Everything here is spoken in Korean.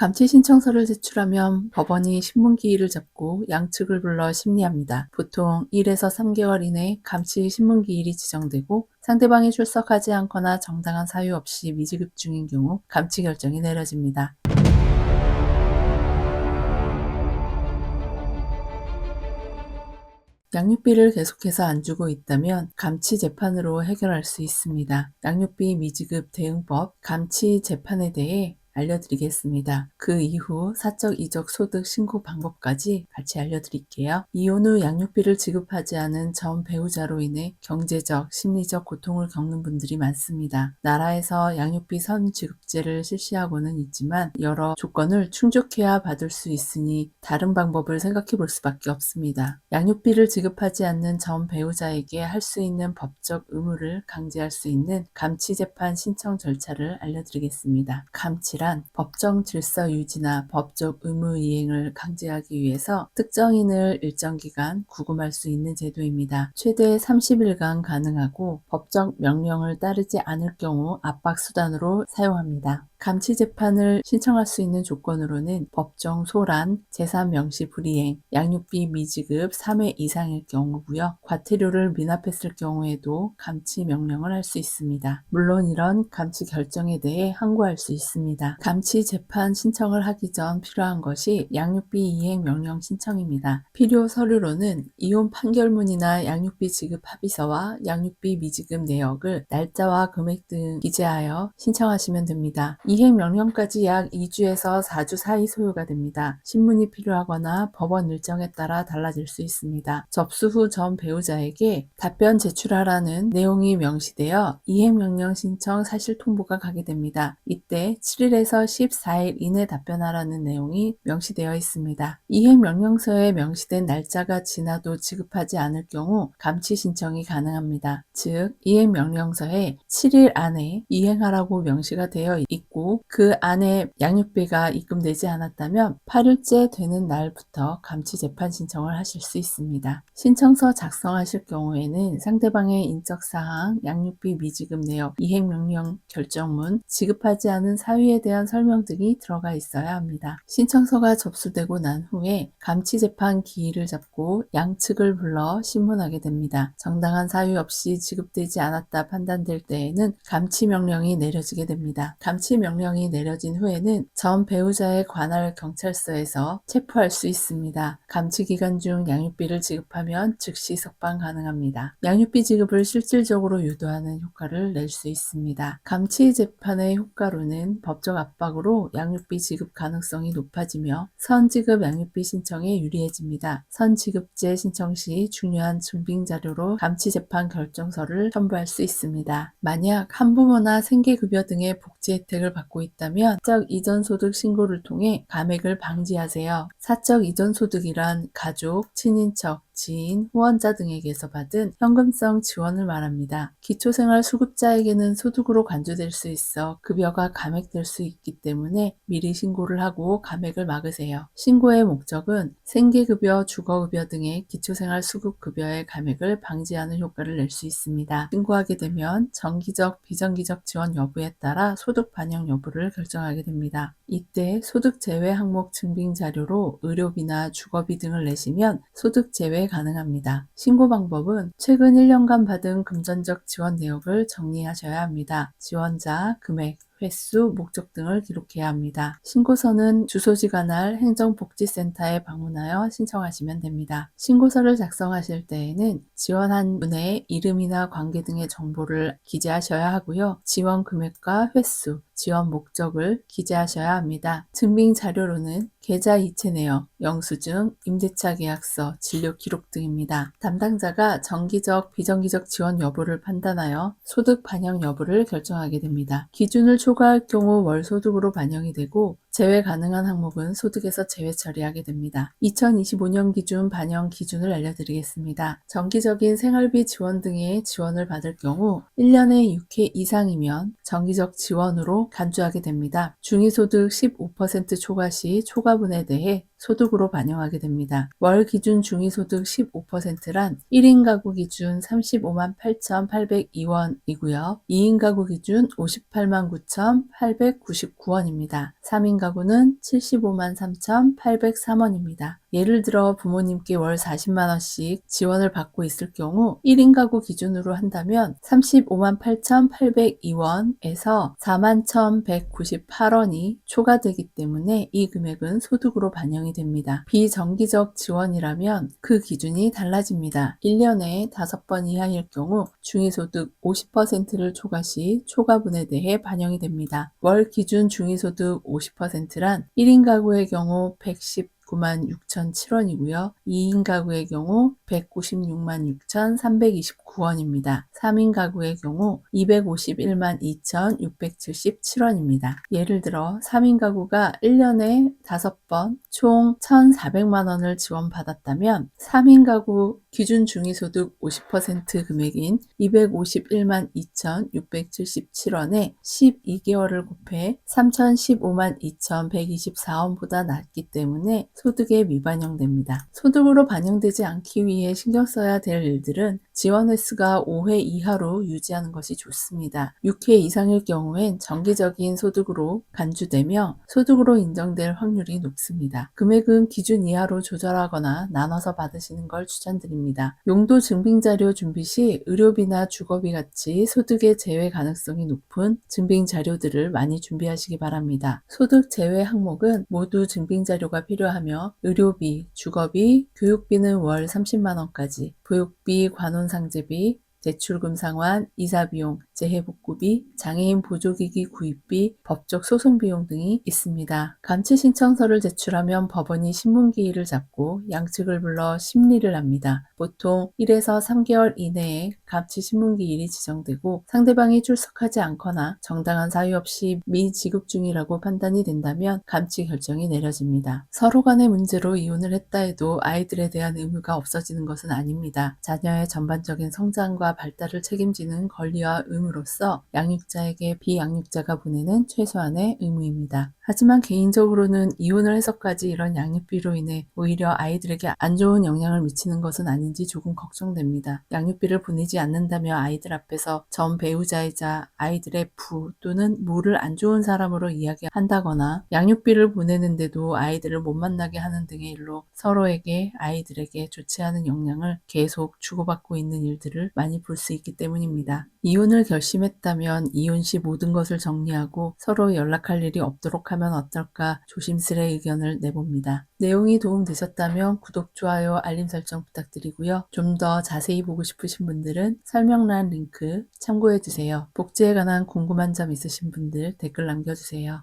감치 신청서를 제출하면 법원이 신문기일을 잡고 양측을 불러 심리합니다. 보통 1에서 3개월 이내 감치 신문기일이 지정되고 상대방이 출석하지 않거나 정당한 사유 없이 미지급 중인 경우 감치 결정이 내려집니다. 양육비를 계속해서 안 주고 있다면 감치 재판으로 해결할 수 있습니다. 양육비 미지급 대응법 감치 재판에 대해 알려드리겠습니다. 그 이후 사적 이적 소득 신고 방법까지 같이 알려드릴게요. 이혼 후 양육비를 지급하지 않은 전 배우자로 인해 경제적, 심리적 고통을 겪는 분들이 많습니다. 나라에서 양육비 선지급제를 실시하고는 있지만 여러 조건을 충족해야 받을 수 있으니 다른 방법을 생각해 볼 수밖에 없습니다. 양육비를 지급하지 않는 전 배우자에게 할 수 있는 법적 의무를 강제할 수 있는 감치재판 신청 절차를 알려드리겠습니다. 감치란 법정 질서 유지나 법적 의무 이행을 강제하기 위해서 특정인을 일정 기간 구금할 수 있는 제도입니다. 최대 30일간 가능하고 법적 명령을 따르지 않을 경우 압박수단으로 사용합니다. 감치재판을 신청할 수 있는 조건으로는 법정 소란, 재산 명시 불이행, 양육비 미지급 3회 이상일 경우고요. 과태료를 미납했을 경우에도 감치 명령을 할 수 있습니다. 물론 이런 감치 결정에 대해 항고할 수 있습니다. 감치재판 신청을 하기 전 필요한 것이 양육비 이행 명령 신청입니다. 필요 서류로는 이혼 판결문이나 양육비 지급 합의서와 양육비 미지급 내역을 날짜와 금액 등 기재하여 신청하시면 됩니다. 이행 명령까지 약 2주에서 4주 사이 소요가 됩니다. 신문이 필요하거나 법원 일정에 따라 달라질 수 있습니다. 접수 후 전 배우자에게 답변 제출하라는 내용이 명시되어 이행 명령 신청 사실 통보가 가게 됩니다. 이때 7일에서 14일 이내 답변하라는 내용이 명시되어 있습니다. 이행 명령서에 명시된 날짜가 지나도 지급하지 않을 경우 감치 신청이 가능합니다. 즉, 이행 명령서에 7일 안에 이행하라고 명시가 되어 있고 그 안에 양육비가 입금되지 않았다면 8일째 되는 날부터 감치 재판 신청을 하실 수 있습니다. 신청서 작성하실 경우에는 상대방의 인적사항, 양육비 미지급 내역, 이행명령 결정문, 지급하지 않은 사유에 대한 설명 등이 들어가 있어야 합니다. 신청서가 접수되고 난 후에 감치재판 기일을 잡고 양측을 불러 신문하게 됩니다. 정당한 사유 없이 지급되지 않았다 판단될 때에는 감치명령이 내려지게 됩니다. 감치명령이 내려진 후에는 전 배우자의 관할 경찰서에서 체포할 수 있습니다. 감치기간 중 양육비를 지급하면 즉시 석방 가능합니다. 양육비 지급을 실질적으로 유도하는 효과를 낼 수 있습니다. 감치재판의 효과로는 법적 압박으로 양육비 지급 가능성이 높아지며 선지급 양육비 신청에 유리해집니다. 선지급제 신청 시 중요한 증빙자료로 감치재판 결정서를 첨부할 수 있습니다. 만약 한부모나 생계급여 등의 복지 혜택을 받고 있다면 사적 이전소득 신고를 통해 감액을 방지하세요. 사적 이전소득이란 가족, 친인척, 지인, 후원자 등에게서 받은 현금성 지원을 말합니다. 기초생활수급자에게는 소득으로 간주될 수 있어 급여가 감액될 수 있기 때문에 미리 신고를 하고 감액을 막으세요. 신고의 목적은 생계급여, 주거급여 등의 기초생활수급급여의 감액을 방지하는 효과를 낼 수 있습니다. 신고하게 되면 정기적, 비정기적 지원 여부에 따라 소득 반영 여부를 결정하게 됩니다. 이때 소득 제외 항목 증빙 자료로 의료비나 주거비 등을 내시면 소득 제외 가능합니다. 신고 방법은 최근 1년간 받은 금전적 지원 내역을 정리하셔야 합니다. 지원자, 금액, 횟수, 목적 등을 기록해야 합니다. 신고서는 주소지 관할 행정복지센터에 방문하여 신청하시면 됩니다. 신고서를 작성하실 때에는 지원한 분의 이름이나 관계 등의 정보를 기재하셔야 하고요. 지원 금액과 횟수, 지원 목적을 기재하셔야 합니다. 증빙 자료로는 계좌 이체 내역, 영수증, 임대차 계약서, 진료 기록 등입니다. 담당자가 정기적, 비정기적 지원 여부를 판단하여 소득 반영 여부를 결정하게 됩니다. 기준을 초과할 경우 월 소득으로 반영이 되고 제외 가능한 항목은 소득에서 제외 처리하게 됩니다. 2025년 기준 반영 기준을 알려드리겠습니다. 정기적인 생활비 지원 등의 지원을 받을 경우 1년에 6회 이상이면 정기적 지원으로 간주하게 됩니다. 중위소득 15% 초과 시 초과분에 대해 소득으로 반영하게 됩니다. 월 기준 중위소득 15%란 1인 가구 기준 35만 8,802원이고요. 2인 가구 기준 58만 9,899원입니다. 3인 가구는 75만 3,803원입니다. 예를 들어 부모님께 월 40만 원씩 지원을 받고 있을 경우 1인 가구 기준으로 한다면 35만 8,802원에서 4만 1,198원이 초과되기 때문에 이 금액은 소득으로 반영이 됩니다. 비정기적 지원이라면 그 기준이 달라집니다. 1년에 5번 이하일 경우 중위소득 50%를 초과 시 초과분에 대해 반영이 됩니다. 월 기준 중위소득 50%란 1인 가구의 경우 119만 6,007원이고요. 2인 가구의 경우 196만 6,329원입니다. 3인 가구의 경우 251만 2,677원입니다. 예를 들어 3인 가구가 1년에 5번 총 1,400만 원을 지원받았다면 3인 가구 기준 중위소득 50% 금액인 251만 2,677원에 12개월을 곱해 3,015만 2,124원보다 낮기 때문에 소득에 미반영됩니다. 소득으로 반영되지 않기 위해 신경 써야 될 일들은 지원 횟수가 5회 이하로 유지하는 것이 좋습니다. 6회 이상일 경우엔 정기적인 소득으로 간주되며 소득으로 인정될 확률이 높습니다. 금액은 기준 이하로 조절하거나 나눠서 받으시는 걸 추천드립니다. 용도 증빙자료 준비 시 의료비나 주거비 같이 소득의 제외 가능성이 높은 증빙자료들을 많이 준비하시기 바랍니다. 소득 제외 항목은 모두 증빙자료가 필요하며 의료비, 주거비, 교육비는 월 30만 원까지, 보육비, 관혼상제비, 대출금 상환, 이사비용, 재해복구비, 장애인 보조기기 구입비, 법적 소송비용 등이 있습니다. 감치 신청서를 제출하면 법원이 신문기일을 잡고 양측을 불러 심리를 합니다. 보통 1에서 3개월 이내에 감치 신문기일이 지정되고 상대방이 출석하지 않거나 정당한 사유 없이 미지급 중이라고 판단이 된다면 감치 결정이 내려집니다. 서로 간의 문제로 이혼을 했다 해도 아이들에 대한 의무가 없어지는 것은 아닙니다. 자녀의 전반적인 성장과 발달을 책임지는 권리와 의무로서 양육자에게 비양육자가 보내는 최소한의 의무입니다. 하지만 개인적으로는 이혼을 해서까지 이런 양육비로 인해 오히려 아이들에게 안 좋은 영향을 미치는 것은 아닌지 조금 걱정됩니다. 양육비를 보내지 않는다며 아이들 앞에서 전 배우자이자 아이들의 부 또는 모를 안 좋은 사람으로 이야기한다거나 양육비를 보내는데도 아이들을 못 만나게 하는 등의 일로 서로에게 아이들에게 좋지 않은 영향을 계속 주고받고 있는 일들을 많이 볼 수 있기 때문입니다. 이혼을 결심했다면 이혼 시 모든 것을 정리하고 서로 연락할 일이 없도록 하면 어떨까 조심스레 의견을 내봅니다. 내용이 도움되셨다면 구독, 좋아요, 알림 설정 부탁드리고요. 좀 더 자세히 보고 싶으신 분들은 설명란 링크 참고해주세요. 복지에 관한 궁금한 점 있으신 분들 댓글 남겨주세요.